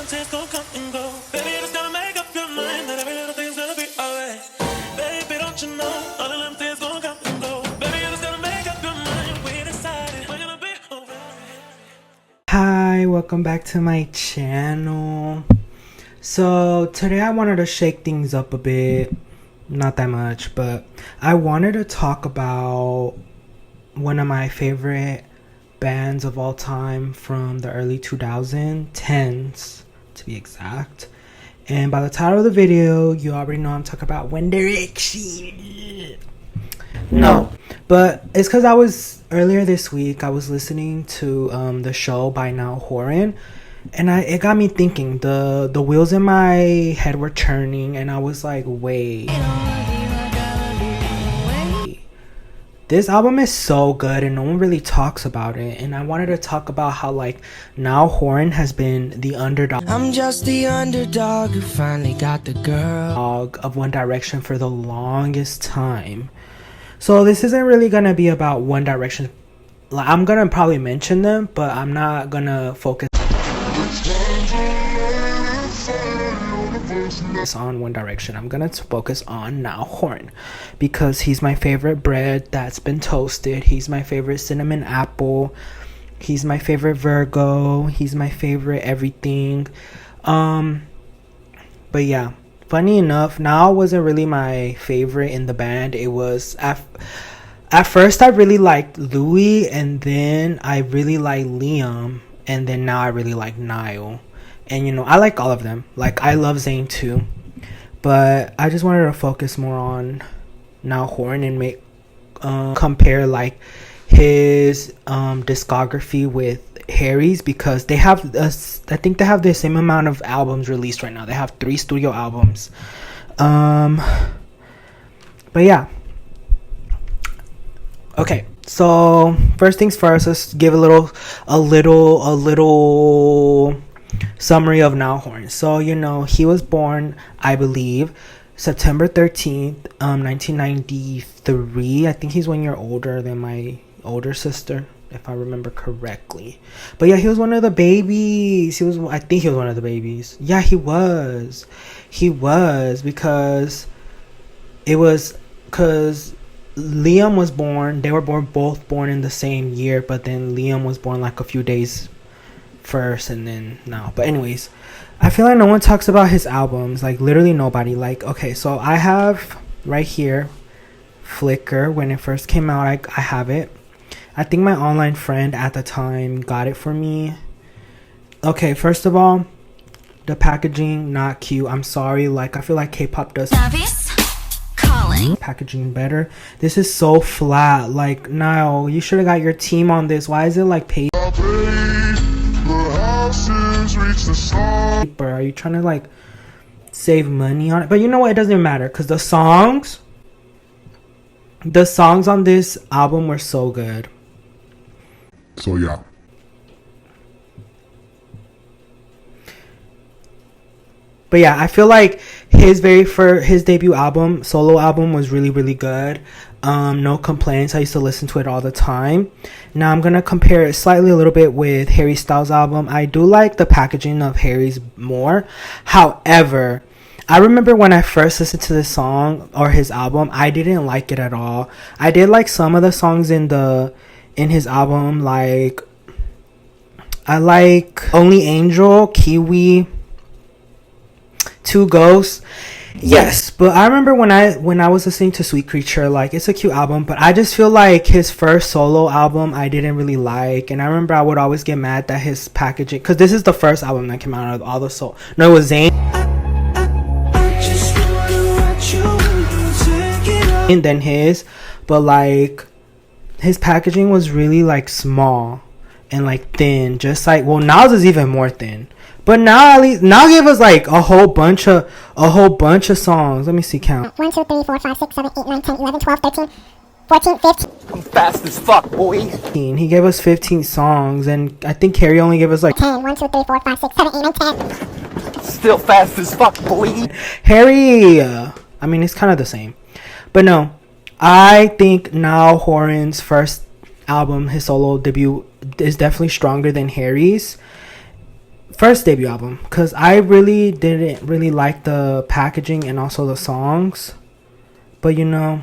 tears gon' come and go. Baby, you just gotta make up your mind that every little thing's gonna be alright. Baby, don't you know all of them tears gon' come and go. Baby, you just gotta make up your mind. We decided we're gonna be alright. Hi, welcome back to my channel. So today I wanted to shake things up a bit, not that much, but I wanted to talk about one of my favorite bands of all time from the early 2010s to be exact. And by the title of the video, you already know I'm talking about One Direction. No, but it's because earlier this week I was listening to the show by Niall Horan, and it got me thinking. The wheels in my head were turning, and I was like, wait, this album is so good and no one really talks about it. And I wanted to talk about how like Niall Horan has been the underdog. I'm just the underdog who finally got the girl Of One Direction for the longest time. So this isn't really gonna be about One Direction. Like, I'm gonna probably mention them, but I'm not gonna focus on One Direction. I'm gonna focus on Niall Horan because he's my favorite bread that's been toasted. He's my favorite cinnamon apple. He's my favorite Virgo. He's my favorite everything. But yeah, funny enough, Niall wasn't really my favorite in the band. It was at first I really liked Louis, and then I really liked Liam, and then now I really like Niall. And, you know, I like all of them. Like, I love Zayn too. But I just wanted to focus more on Niall Horan and make compare, like, his discography with Harry's, because they have, I think they have the same amount of albums released right now. They have 3 studio albums. But yeah. Okay. So, first things first, let's give a little summary of Niall Horan. So, you know, he was born, I believe, September 13th, 1993. I think he's 1 year older than my older sister, if I remember correctly. But yeah, he was one of the babies. I think he was one of the babies. Yeah, he was because Liam was born. They were both born in the same year, but then Liam was born like a few days first and then now. But anyways, I feel like no one talks about his albums, like literally nobody. Like, okay, so I have right here Flickr. When it first came out, I have it. I think my online friend at the time got it for me. Okay, first of all, the packaging not cute. I'm sorry. Like, I feel like K-pop does packaging better. This is so flat. Like, Niall, you should have got your team on this. Why is it like paper? Are you trying to like save money on it? But you know what, it doesn't even matter because the songs on this album were so good. So yeah, but yeah, I feel like his debut album, solo album, was really, really good. No complaints. I used to listen to it all the time. Now I'm gonna compare it slightly a little bit with Harry Styles' album. I do like the packaging of Harry's more. However, I remember when I first listened to this song or his album, I didn't like it at all. I did like some of the songs in his album, like I like Only Angel, Kiwi, Two Ghosts. Yes, but I remember when I was listening to Sweet Creature, like, it's a cute album, but I just feel like his first solo album I didn't really like. And I remember I would always get mad that his packaging, because this is the first album that came out of all the soul. No, it was Zayn. And then his, but like his packaging was really like small and like thin, just like, well, Niall's is even more thin. But now gave us like a whole bunch of songs. Let me see, count. 1, 2, 3, 4, 5, 6, 7, 8, 9, 10, 11, 12, 13, 14, 15. I'm fast as fuck, boy. He gave us 15 songs, and I think Harry only gave us like 10. 1, 2, 3, 4, 5, 6, 7, 8, 9, 10. Still fast as fuck, boy. Harry, I mean, it's kind of the same. But no, I think Niall Horan's first album, his solo debut, is definitely stronger than Harry's. first debut album, because I really didn't really like the packaging and also the songs. But you know,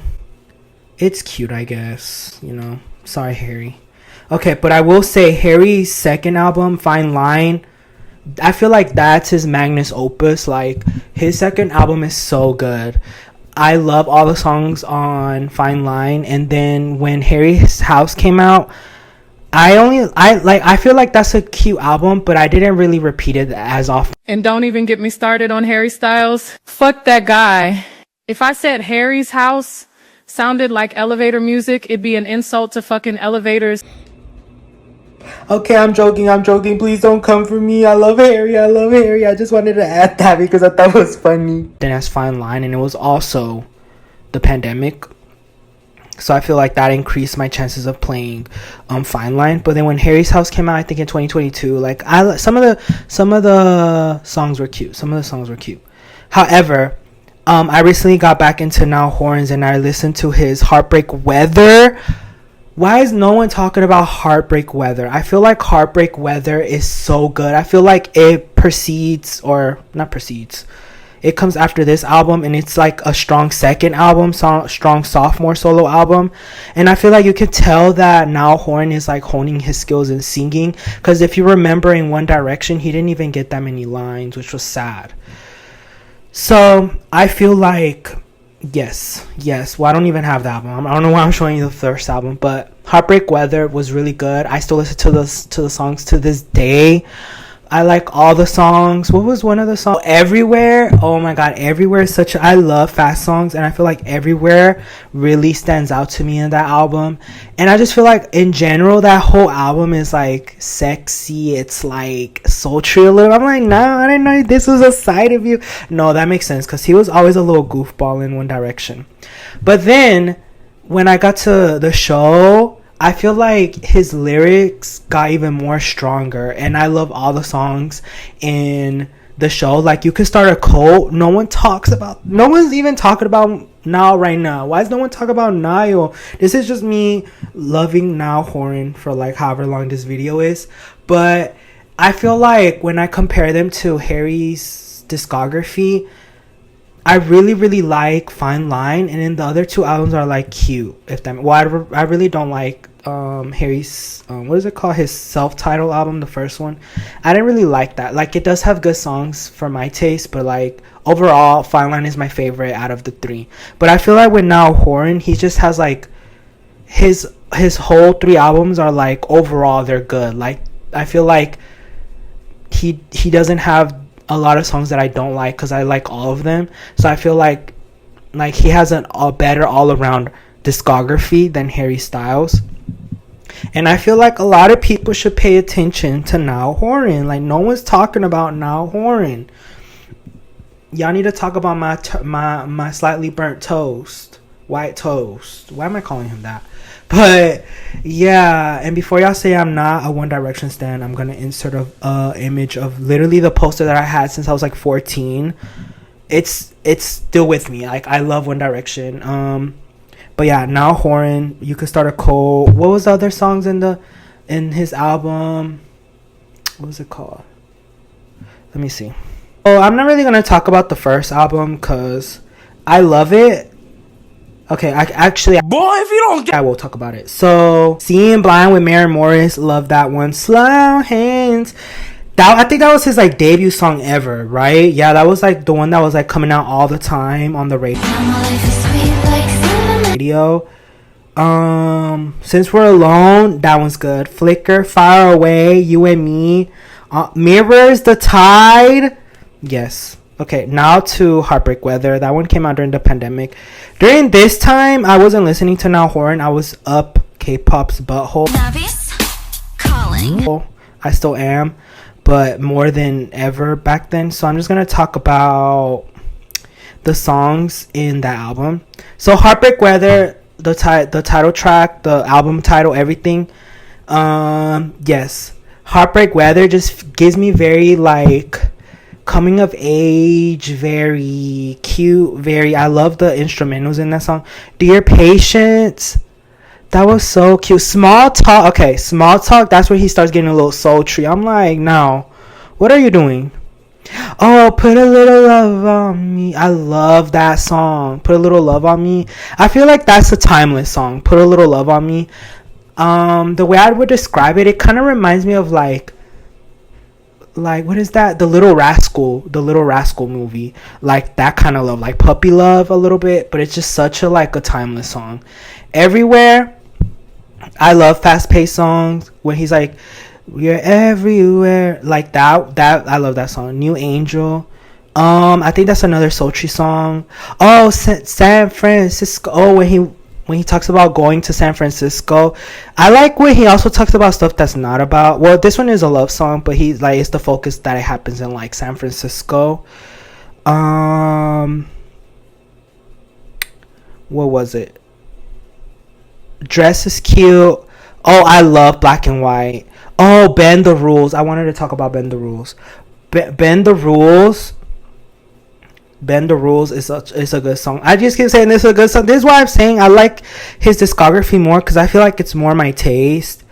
it's cute, I guess. You know, sorry, Harry. Okay, but I will say Harry's second album, Fine Line, I feel like that's his magnus opus. Like, his second album is so good. I love all the songs on Fine Line. And then when Harry's House came out, I feel like that's a cute album, but I didn't really repeat it as often. And don't even get me started on Harry Styles. Fuck that guy. If I said Harry's House sounded like elevator music, it'd be an insult to fucking elevators. Okay, I'm joking. Please don't come for me. I love Harry. I just wanted to add that because I thought it was funny. Then as Fine Line, and it was also the pandemic. So I feel like that increased my chances of playing Fine Line. But then when Harry's House came out, I think in 2022, like some of the songs were cute. However, I recently got back into Niall Horan's and I listened to his Heartbreak Weather. Why is no one talking about Heartbreak Weather? I feel like Heartbreak Weather is so good. I feel like it it comes after this album, and it's like a strong second album, strong sophomore solo album. And I feel like you could tell that Niall Horan is like honing his skills in singing, because if you remember in One Direction, he didn't even get that many lines, which was sad. So I feel like yes. Well, I don't even have the album. I don't know why I'm showing you the first album, but Heartbreak Weather was really good. I still listen to the songs to this day. I like all the songs. What was one of the songs? Everywhere. Oh my god, Everywhere is I love fast songs, and I feel like Everywhere really stands out to me in that album. And I just feel like in general that whole album is like sexy. It's like sultry a little. I'm like, no, I didn't know this was a side of you. No, that makes sense, because he was always a little goofball in One Direction. But then when I got to the show, I feel like his lyrics got even more stronger, and I love all the songs in the show. Like, you could start a cult. No one's even talking about Niall right now. Why is no one talking about Niall? This is just me loving Niall Horan for like however long this video is. But I feel like when I compare them to Harry's discography, I really, really like Fine Line, and then the other two albums are like cute. I really don't like Harry's what is it called, his self-titled album, the first one. I didn't really like that. Like, it does have good songs for my taste, but like overall Fine Line is my favorite out of the three. But I feel like with Niall Horan, he just has like his whole three albums are like overall they're good. Like, I feel like he doesn't have a lot of songs that I don't like, because I like all of them. So I feel like he has a better all-around discography than Harry Styles. And I feel like a lot of people should pay attention to Niall Horan. Like, no one's talking about Niall Horan. Y'all need to talk about my slightly burnt toast, white toast. Why am I calling him that? But yeah, and before y'all say I'm not a One Direction stan, I'm gonna insert a image of literally the poster that I had since I was like 14. It's still with me. Like, I love One Direction. But yeah, Niall Horan, you could start a cult. What was the other songs in his album? What was it called? Let me see. Oh, I'm not really gonna talk about the first album because I love it. Okay, I will talk about it. So, Seeing Blind with Maren Morris, love that one. Slow Hands. I think that was his like debut song ever, right? Yeah, that was like the one that was like coming out all the time on the radio. Since We're Alone, that one's good. Flicker, Far Away, You and Me, Mirrors, The Tide. Yes. Okay, now to Heartbreak Weather. That one came out during the pandemic. During this time, I wasn't listening to Niall Horan. I was up K-pop's butthole. Calling. I still am, but more than ever back then. So I'm just gonna talk about the songs in that album. So Heartbreak Weather, the title track, the album title, everything. Yes, Heartbreak Weather just gives me very like coming of age, very cute, I love the instrumentals in that song. Dear Patience, that was so cute. Small Talk, that's where he starts getting a little sultry. I'm like, no, What are you doing? Oh, Put a Little Love on Me. I love that song. Put a Little Love on Me. I feel like that's a timeless song. Put a Little Love on Me. The way I would describe it, it kind of reminds me of like what is that? The Little Rascal movie. Like that kind of love, like puppy love a little bit, but it's just such a timeless song. Everywhere. I love fast-paced songs when he's like, "We're everywhere," like that. I love that song. New Angel. I think that's another sultry song. Oh, San Francisco. Oh, when he talks about going to San Francisco. I like when he also talks about stuff that's not about. Well, this one is a love song, but he's like, it's the focus that it happens in like San Francisco. What was it? Dress is cute. Oh, I love Black and White. Oh, Bend the Rules. I wanted to talk about Bend the Rules. Bend the Rules. Bend the Rules is a good song. I just keep saying this is a good song. This is why I'm saying I like his discography more, because I feel like it's more my taste.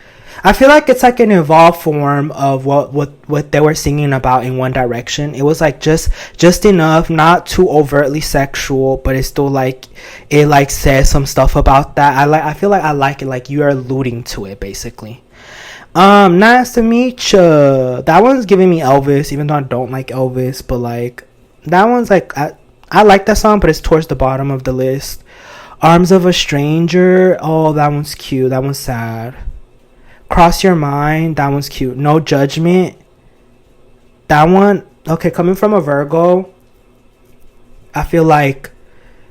I feel like it's like an evolved form of what they were singing about in One Direction. It was like just enough, not too overtly sexual, but it's still like it like says some stuff about that. I feel like I like it, like you are alluding to it basically. Nice to meet you. That one's giving me Elvis, even though I don't like Elvis, but like that one's like I like that song, but it's towards the bottom of the list. Arms of a Stranger. Oh, that one's cute. That one's sad. Cross Your Mind. That one's cute. No Judgment. That one. Okay, coming from a Virgo, I feel like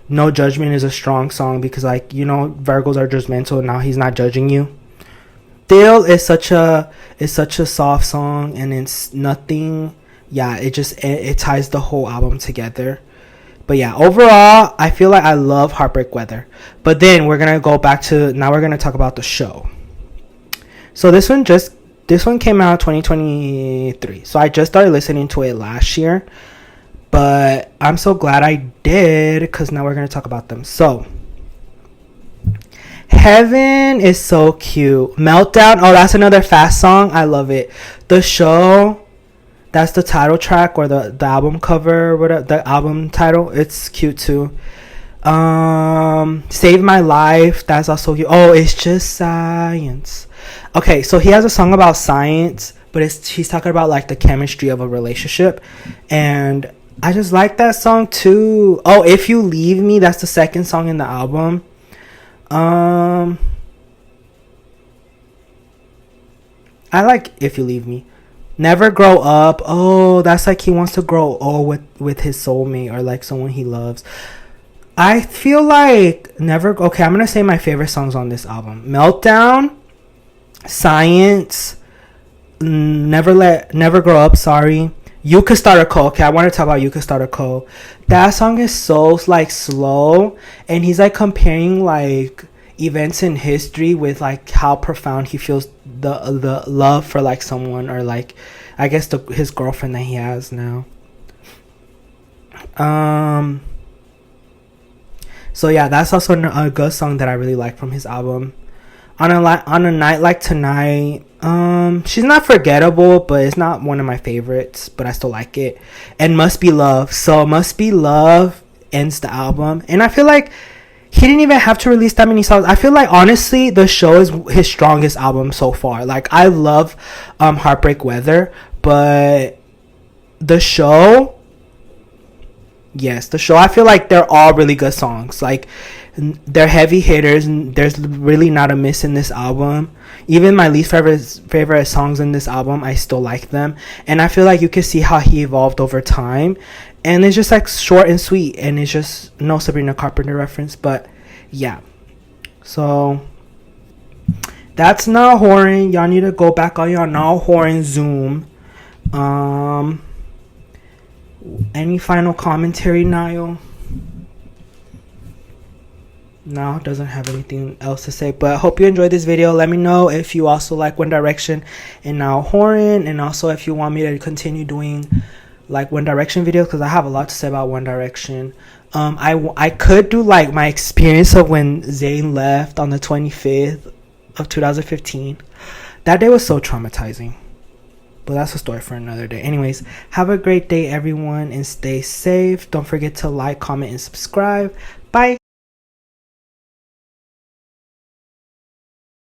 No Judgment is a strong song because, like, you know, Virgos are judgmental. Now he's not judging you. Still is such a soft song, and it's nothing. Yeah, it ties the whole album together. But yeah, overall, I feel like I love Heartbreak Weather. But then we're gonna go back to, now we're gonna talk about the show. So this one came out 2023. So I just started listening to it last year, but I'm so glad I did, because now we're gonna talk about them. So Heaven is so cute. Meltdown. Oh, that's another fast song. I love it. The Show. That's the title track or the album cover, whatever, the album title. It's cute too. Save My Life. That's also cute. Oh, It's Just Science. Okay, so he has a song about science, but he's talking about like the chemistry of a relationship, and I just like that song too. Oh, If You Leave Me. That's the second song in the album. I like If You Leave Me. Never Grow Up. Oh, that's like he wants to grow old with his soulmate or like someone he loves. I feel like okay, I'm gonna say my favorite songs on this album: Meltdown, Science, Never Grow Up, sorry. You Could Start a Cold. Okay, I want to talk about You Could Start a Cold. That song is so like slow, and he's like comparing like events in history with like how profound he feels the love for like someone, or like I guess his girlfriend that he has now. So yeah, that's also a good song that I really like from his album. On a Night Like Tonight, she's not forgettable, but it's not one of my favorites, but I still like it. And Must Be Love. So Must Be Love ends the album, and I feel like he didn't even have to release that many songs. I feel like honestly The Show is his strongest album so far. Like I love Heartbreak Weather, but The Show, yes, The Show, I feel like they're all really good songs. Like they're heavy hitters, and there's really not a miss in this album. Even my least favorite songs in this album, I still like them, and I feel like you can see how he evolved over time. And it's just like short and sweet, and it's just no Sabrina Carpenter reference, but yeah. So that's Niall Horan. Y'all need to go back on your Niall Horan Zoom. Any final commentary, Niall? No, doesn't have anything else to say, but I hope you enjoyed this video. Let me know if you also like One Direction and Niall Horan, and also if you want me to continue doing like One Direction videos, because I have a lot to say about One Direction. I could do like my experience of when Zayn left on the 25th of 2015. That day was so traumatizing, But that's a story for another day. Anyways, have a great day, everyone, and stay safe. Don't forget to like, comment, and subscribe.